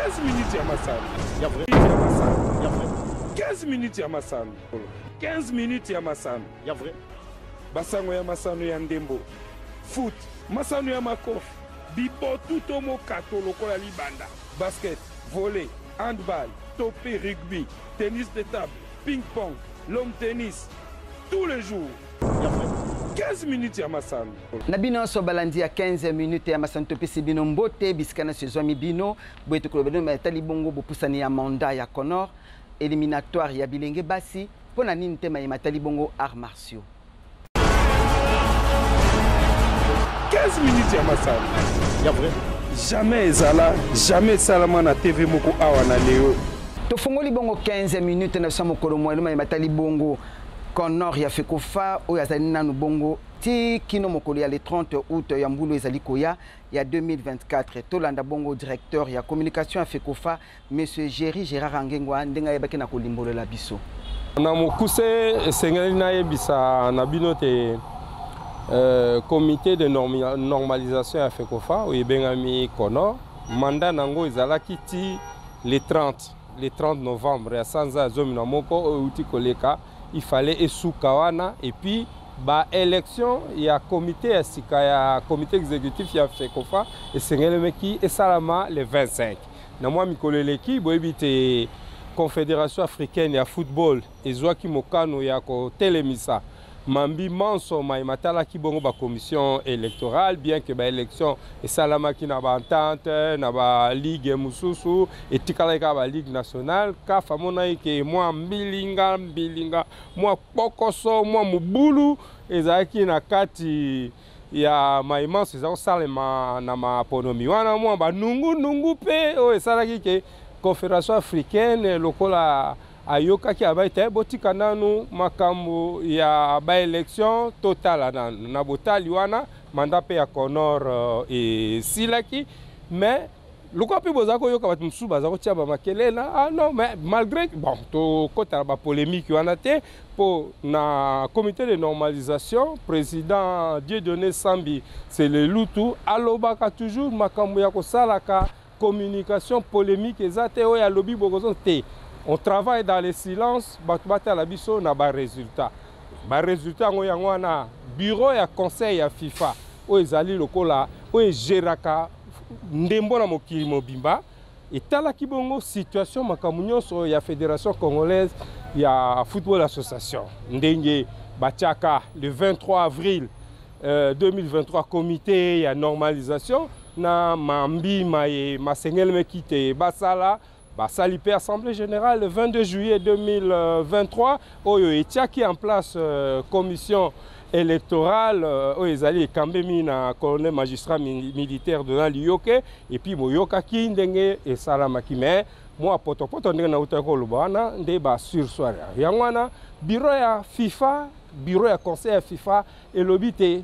15 minutes ya masano. Ya vrai. Ya masano. Ya vrai. 15 minutes ya masano. 15 minutes ya masano. Ya vrai. Basango ya masano ya ndembo. Foot. Masano ya makofi. Bibo tuto mo kato lokola libanda. Basket, volley, handball, topé, rugby, tennis de table, ping-pong, long tennis. Tous les jours. Ya vrai. 15 minutes ya masano. Nabino so balandi ya 15 minutes ya masano topesi bino mbote biskana saison mibino boyeto kolobeno matali bongo bopusani ya mandat ya Conor éliminatoire ya bilenge basi pona nini tema ya matali bongo arts martiaux. 15 minutes ya masano. Ya vrai. Jamais ezala, jamais salama na TV moko awa na leo. Tofongoli bongo 15 minutes na samo kolomo ya matali bongo Conor ya Fekofa oyo azali nanu bongo ti kino mokolo ya le 30 août ya mbulu ezali koya ya 2024 tolanda bongo directeur ya communication ya Fekofa monsieur Gérard Angengwa ndenga yebaki na kolimbolola biso na mokuse esengeli na yebisa na bino te comité de normalisation ya Fekofa oyo ebengami Conor mandat nango ezalaki ti le 30 novembre ya sanza ya zomi na moko oyo uti koleka il fallait esoukawana et puis ba élection ya comité ya sika ya comité exécutif ya Fekofa esengelemeki esalama le 25 na mwa mikolo eleki boyebi te confédération africaine ya football ezwaki mokano ya kotelemisa mambi manso matalaki bongo ba commission électorale bien que ba élection esalamaki na ba entente na ba ligue mususu etikalaka ba ligue nationale ka famona ke mwa mbilinga mwa pokoso mwa mubulu ezaki na kati ya maimanso ezako salema na maponomi wana mwa ba nungu pe o esalaki ke confédération africaine lokola ayoka ki abaita botika nanu makambo ya ba élection totale nanu na botali wana mandat pe ya Conor et silaki mais loko pe bozako yoka bat musu bazako tia ba makelela ah non mais malgré bon to kota ba polémique wana te po na comité de normalisation président Dieudonné Sambi c'est le lutu alobaka toujours makambo ya kosalaka communication polémique ezate o ya lobby bokozo te. On travaille dans le silence, batubata la biso na ba résultat. Ba résultat ngo yango na bureau ya conseil ya FIFA o ezali lokola o geraka ndembo na mokili mobimba etala kibongo situation makambo nyonso ya fédération congolaise ya football association ndenge batiaka le 23 avril 2023 comité ya normalisation na mambi maye masengel mekite basala Basali pe Assemblée générale le 22 juillet 2023, oyo etiaki en place commission électorale, oyo ezali kambemi na colonel magistrat militaire de Nalioke, et puis boyoka ki ndenge esalamaki me moi poto ndenge na utako lubana nde ba sursoir. Yangwana bureau ya FIFA, bureau ya conseil ya FIFA elobi te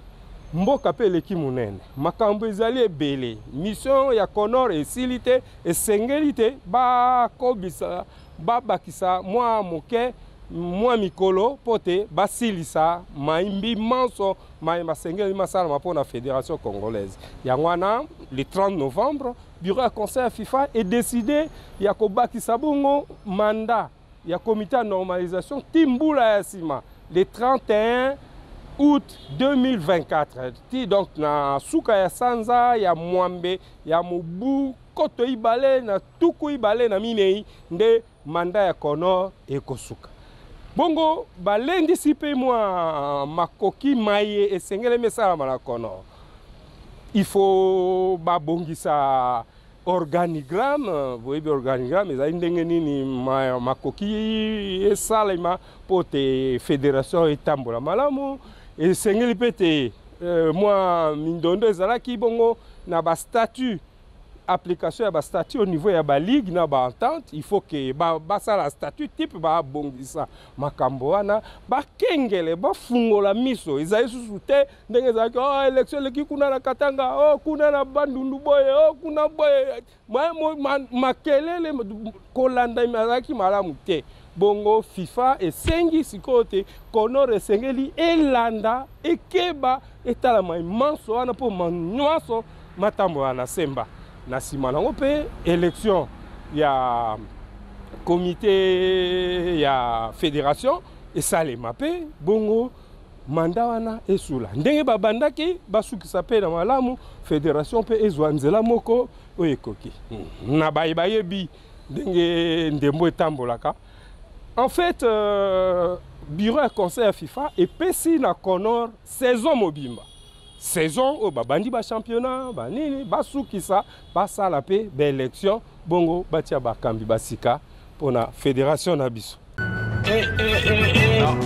mboka pe leki munene makambo ezali ebele mission ya Conor esilite esengelite ba kobisa babakisa mwa moke mwa mikolo pote basilisa maimbi manso masengeli masala mapona fédération congolaise yangwana le 30 novembre bureau ya conseil ya FIFA est décidé ya kobakisa bongo mandat ya comité de normalisation timbula ya sima le 31 août 2024 ti donc na suka ya sanza ya mwambe ya mubu koto ibale na tuku ibale na minei nde manda ya Conor ekosuka bongo balendi sipe mwa makoki maye esengele mesala mala Conor il faut babongisa organigramme boyebi organigramme ezali ndenge nini makoki esalema po te fédération etambola malamu esengeli pe te mwa mindondo ezalaki bongo na ba statut application ya ba statut au niveau ya ba ligue na ba entente il faut que basala statut type ba bongisa makambo wana bakengele bafungola miso ezali susu te ndenge ezalaki oh élection leki kuna na Katanga oh kuna na Bandundu boye oh kuna boye makelele kolanda imazaki malamu te bongo FIFA esengi sikote Conor esengeli elanda ekeba etala manso wana po manwaso matambo wana semba na sima nango pe élection il y a comité, il y a fédération, et ça les mappé, bongo, mandat wana et soula. Ndenge babandaki, basu qui s'appelle dans malamu, fédération pe ezwanzela moko, oyekoki. Na bayebi, ndenge ndembo etambolaka. En fait, bureau et conseil à FIFA et PC na Conor saison mobimba. Saison au babandi ba championnat, ba nini, basu qui ça, basa la paix, ba élection, bongo batia ba kambi basika pour la fédération na biso.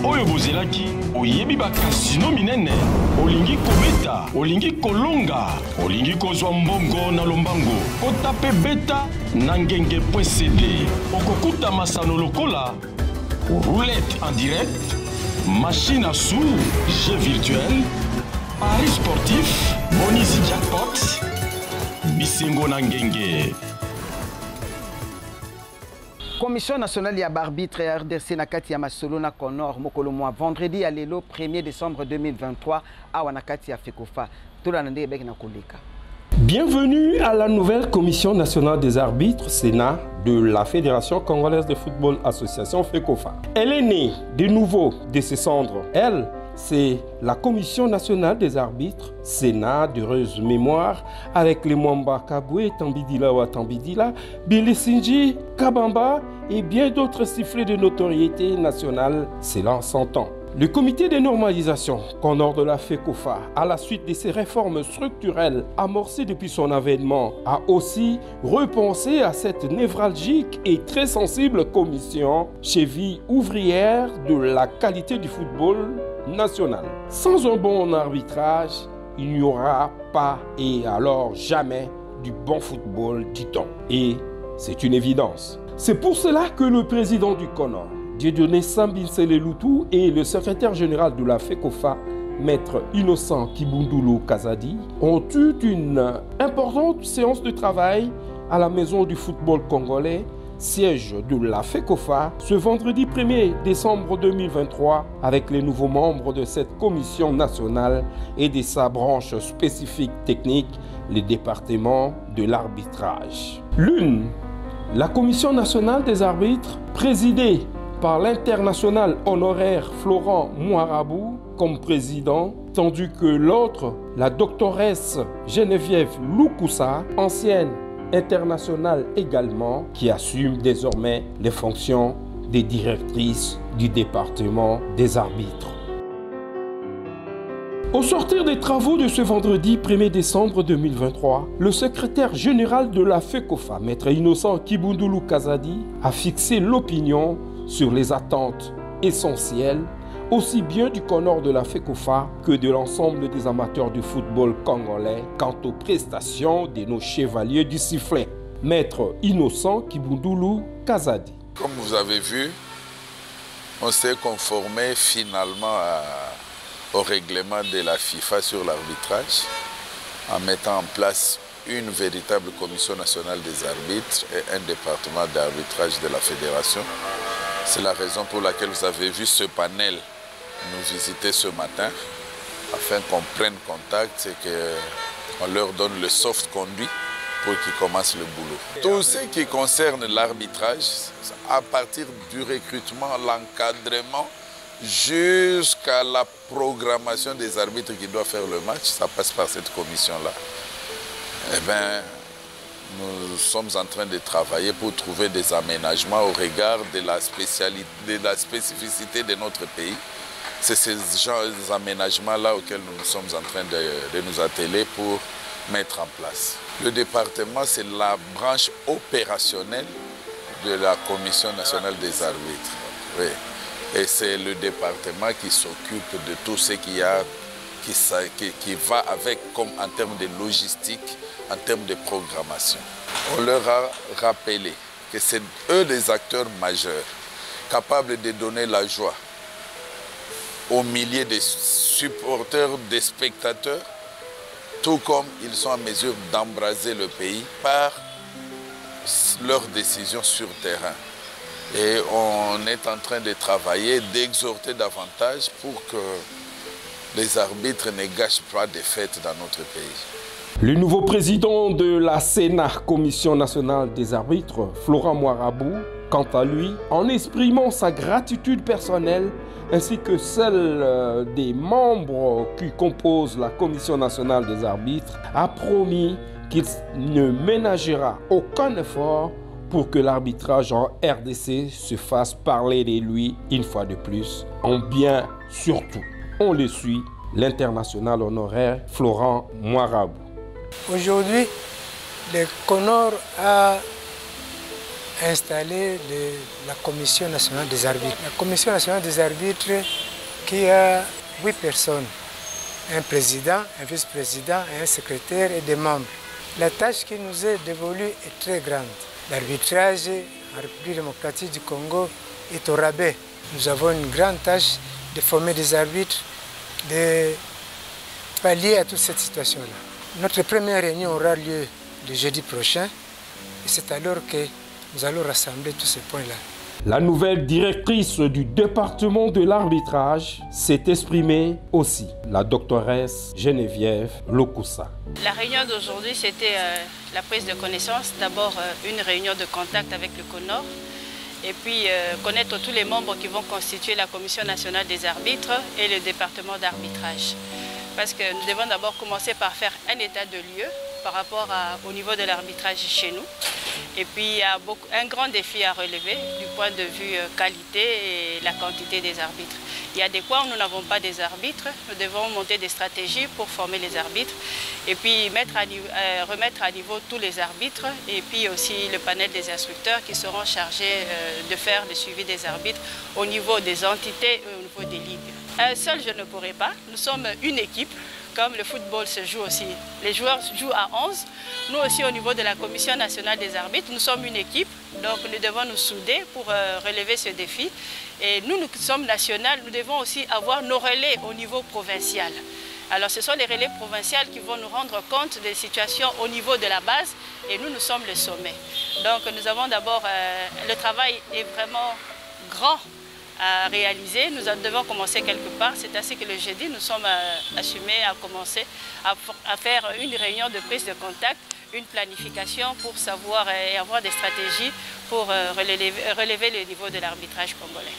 Oyo bozelaki oyebi ba casino minene olingi kobeta olingi kolonga olingi kozwa mbongo na lombango kotape beta na ngenge.cd okokuta masano lokola roulette en direct, machine à sous, jeu virtuel, paris sportif, bonus jackpot, bisengo na ngenge. Commission nationale ya barbitre ya RDC na kati ya masolo na Conor mokolo mwa vendredi ya lelo 1er décembre 2023 awa na kati ya FECOFA. Tola na ndenge na koleka. Bienvenue à la nouvelle Commission nationale des arbitres Sénat de la Fédération congolaise de football association FECOFA. Elle est née de nouveau de ses cendres. Elle, c'est la Commission nationale des arbitres Sénat d'heureuse mémoire avec les Mwamba Kabwe, Tambidila wa Tambidila, Bilisinji, Kabamba et bien d'autres sifflets de notoriété nationale s'élan 100 ans. Le comité de normalisation Conor de la FECOFA, à la suite de ces réformes structurelles amorcées depuis son avènement, a aussi repensé à cette névralgique et très sensible commission, cheville ouvrière de la qualité du football national. Sans un bon arbitrage, il n'y aura pas et alors jamais du bon football, dit-on. Et c'est une évidence. C'est pour cela que le président du Conor, Dieudonné Sambinsele Lutu, et le secrétaire général de la FECOFA, Maître Innocent Kibundulu Kazadi, ont eu une importante séance de travail à la Maison du football congolais, siège de la FECOFA, ce vendredi 1er décembre 2023, avec les nouveaux membres de cette commission nationale et de sa branche spécifique technique, le département de l'arbitrage. L'une, la Commission nationale des arbitres, présidée par l'international honoraire Florent Mouarabou comme président, tandis que l'autre, la doctoresse Geneviève Loukoussa, ancienne internationale également, qui assume désormais les fonctions des directrices du département des arbitres. Au sortir des travaux de ce vendredi 1er décembre 2023, le secrétaire général de la FECOFA, Maître Innocent Kibundulu Kazadi, a fixé l'opinion sur les attentes essentielles, aussi bien du Conor de la FECOFA que de l'ensemble des amateurs du football congolais quant aux prestations de nos chevaliers du sifflet. Maître Innocent Kibundulu Kazadi. Comme vous avez vu, on s'est conformé finalement au règlement de la FIFA sur l'arbitrage en mettant en place une véritable commission nationale des arbitres et un département d'arbitrage de la fédération. C'est la raison pour laquelle vous avez vu ce panel nous visiter ce matin, afin qu'on prenne contact et qu'on leur donne le soft conduit pour qu'ils commencent le boulot. Tout ce qui concerne l'arbitrage, à partir du recrutement, l'encadrement, jusqu'à la programmation des arbitres qui doivent faire le match, ça passe par cette commission-là. Eh bien, nous sommes en train de travailler pour trouver des aménagements au regard de la spécificité de notre pays. C'est ces genres d'aménagements-là auxquels nous sommes en train de nous atteler pour mettre en place. Le département, c'est la branche opérationnelle de la Commission nationale des arbitres. Oui. Et c'est le département qui s'occupe de tout ce qui va avec, comme en termes de logistique, en termes de programmation. On leur a rappelé que c'est eux les acteurs majeurs, capables de donner la joie aux milliers de supporters, des spectateurs, tout comme ils sont en mesure d'embraser le pays par leurs décisions sur terrain. Et on est en train de travailler, d'exhorter davantage pour que les arbitres ne gâchent pas des fêtes dans notre pays. Le nouveau président de la Sénat, Commission nationale des arbitres, Florent Moirabou, quant à lui, en exprimant sa gratitude personnelle ainsi que celle des membres qui composent la Commission nationale des arbitres, a promis qu'il ne ménagera aucun effort pour que l'arbitrage en RDC se fasse parler de lui une fois de plus, en bien surtout. On le suit, l'international honoraire Florent Moirabou. Aujourd'hui, le CONOR a installé la Commission nationale des arbitres. La Commission nationale des arbitres qui a 8 personnes, un président, un vice-président, un secrétaire et des membres. La tâche qui nous est dévolue est très grande. L'arbitrage en République démocratique du Congo est au rabais. Nous avons une grande tâche de former des arbitres, de pallier à toute cette situation-là. Notre première réunion aura lieu le jeudi prochain et c'est alors que nous allons rassembler tous ces points-là. La nouvelle directrice du département de l'arbitrage s'est exprimée aussi, la doctoresse Geneviève Lokusa. La réunion d'aujourd'hui, c'était la prise de connaissance. D'abord, une réunion de contact avec le CONOR et puis connaître tous les membres qui vont constituer la Commission nationale des arbitres et le département d'arbitrage. Parce que nous devons d'abord commencer par faire un état de lieu par rapport au niveau de l'arbitrage chez nous. Et puis il y a un grand défi à relever du point de vue qualité et la quantité des arbitres. Il y a des coins où nous n'avons pas des arbitres, nous devons monter des stratégies pour former les arbitres et puis remettre à niveau tous les arbitres et puis aussi le panel des instructeurs qui seront chargés de faire le suivi des arbitres au niveau des entités et au niveau des ligues. Seul je ne pourrai pas, nous sommes une équipe. Comme le football se joue aussi, les joueurs jouent à 11. Nous aussi au niveau de la Commission nationale des arbitres, nous sommes une équipe, donc nous devons nous souder pour relever ce défi. Et nous sommes nationaux, nous devons aussi avoir nos relais au niveau provincial. Alors ce sont les relais provinciaux qui vont nous rendre compte des situations au niveau de la base et nous sommes le sommet. Donc nous avons d'abord, le travail est vraiment grand à réaliser. Nous devons commencer quelque part. C'est ainsi que le jeudi, nous sommes assumés à commencer à faire une réunion de prise de contact, une planification pour savoir et avoir des stratégies pour relever le niveau de l'arbitrage congolais.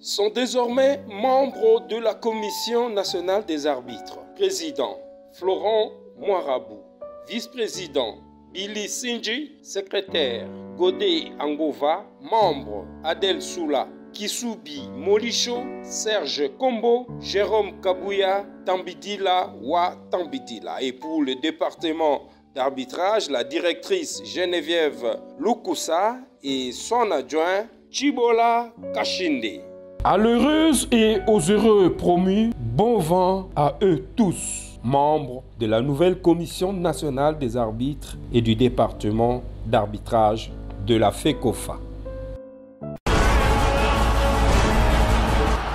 Sont désormais membres de la Commission nationale des arbitres. Président Florent Moirabou, vice-président Billy Sinji, secrétaire Godé Angova, membre Adel Soula, Kisubi Molicho, Serge Kombo, Jérôme Kabouya, Tambidila Wa Tambidila. Et pour le département d'arbitrage, la directrice Geneviève Lukusa et son adjoint Chibola Kashinde. À l'heureuse et aux heureux promus, bon vent à eux tous, membres de la nouvelle Commission nationale des arbitres et du département d'arbitrage de la FECOFA.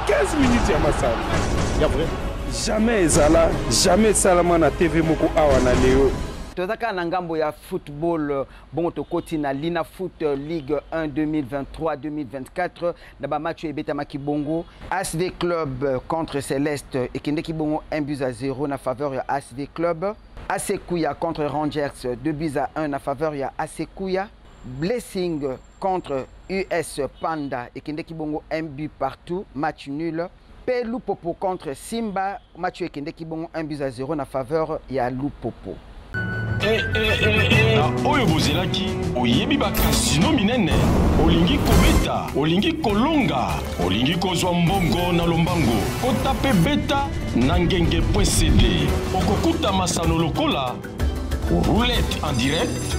15 minutes ya masano. Ya vrai. Jamais ezala, jamais salama na TV moko awa na leo. Tozaka na ngambo ya football bon tokoti na Lina Foot Ligue 1 2023-2024 na ba match ebeta makibongo ASV Club contre Céleste et Kendeki bongo 1-0 na faveur ya ASV Club. Asekuya contre Rangers 2-1 na faveur ya Asekuya. Blessing contre US Panda et Kendeki bongo 1 but partout, match nul. Lupopo contre Simba, match Kendeki bongo 1-0 na faveur ya Lupopo. Oyo bozelaki oyebi bakasino minene olingi kobeta olingi kolonga olingi kozwa mbongo na lombango otape beta na ngenge.cd okokuta masano lokola roulette en direct,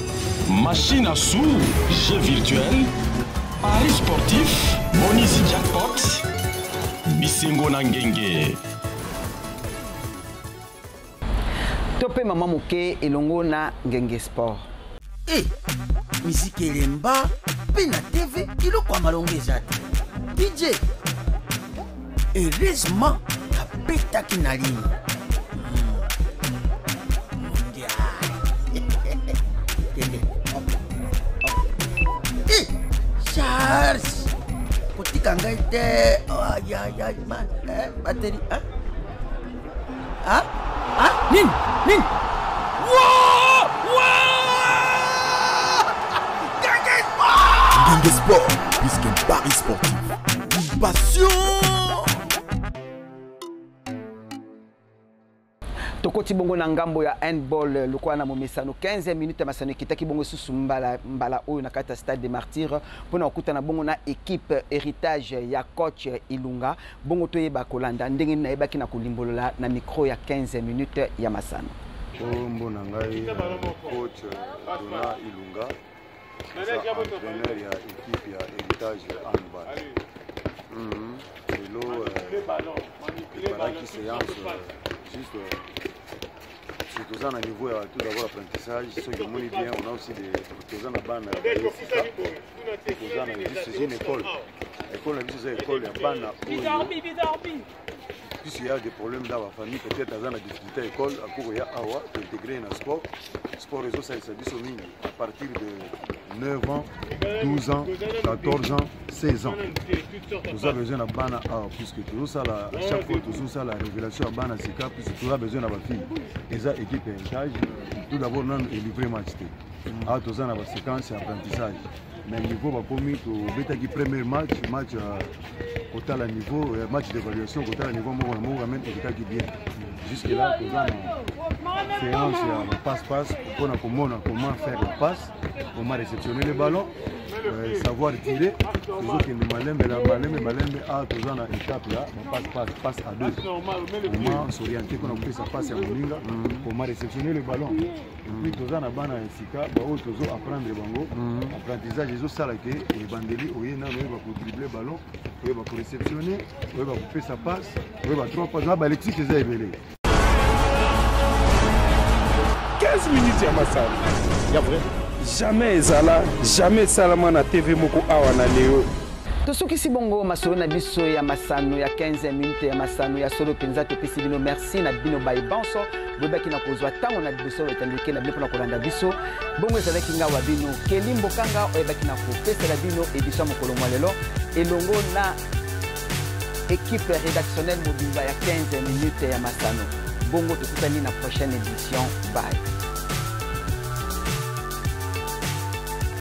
machine à sous, jeux virtuels, paris sportif, bonus jackpot, bisengo na ngenge. Topé maman moké elongo na ngenge sport. Musique elemba pena TV kilo kwa malongeza DJ heureusement apeta kinalini Charles kotika ngai te ya man batterie nini Gangue Sport, puisqu'un pari sportif. Passion. Tokoti bongo na ngambo ya handball lokwa na momesano 15 minutes ya masano kitaki bongo susu mbala oyo na kata Stade des Martyrs pona okuta na bongo na équipe héritage ya coach Ilunga bongo toyeba kolanda ndenge na yebaki na kulimbolola na micro ya 15 minutes ya masano. Mbona ngai coach Dona Ilunga entraîneur ya équipe ya héritage handball. Hello qui séance juste tout ça à niveau tout d'abord apprentissage ceux qui monient bien on a aussi des gens à bana c'est une école c'est une école ya bana puisqu'il y a des problèmes dans la famille peut-être dans la difficulté à l'école à cours ya awa intégrer dans sport réseau ça biso mingi à partir de 9 ans, 12 ans, 14 ans, 16 ans. Nous avons besoin de Bana puisque tout ça, à chaque fois, tout ça, la révélation à Bana Sika, puisque tout ça besoin de la fille. Et ça, équipe héritage, tout d'abord, non, est livré match. Tout ça, dans la séquence, c'est apprentissage. Mais le niveau va commis au Betaki premier match au tel niveau, match d'évaluation, au tel niveau, on ramène Betaki bien. Jusque-là, tout ça, séance, passe-passe, on a comment faire la passe, comment réceptionner les ballons, savoir tirer, toujours qu'il y a malembe, toujours dans l'étape là, passe à deux. Comment s'orienter, qu'on a pris sa passe à Moninga, comment réceptionner les ballons. Puis toujours dans la bande à Sika, toujours apprendre les bangos, apprentissage, ils ont ça là que les bandeli, on va dribbler le ballon, on va réceptionner, on va couper sa passe, on va trois passes, Alexis qui est élevé. 15 minutes ya masano ya vrai jamais ezala jamais salama na TV moko awa na leo tosukisi bongo masolo na biso ya masano ya 15 minutes ya masano ya solo penza topesi bino merci na bino bai banso bobaki na kozwa tango na biso etandike na bino na kolanda biso bongo ezalaki ngawa bino kelimbo kanga oyebaki na kopesa la bino édition mokolo mwa lelo elongo na équipe rédactionnelle mobimba ya 15 minutes ya masano bongo tukutani na prochaine édition bye.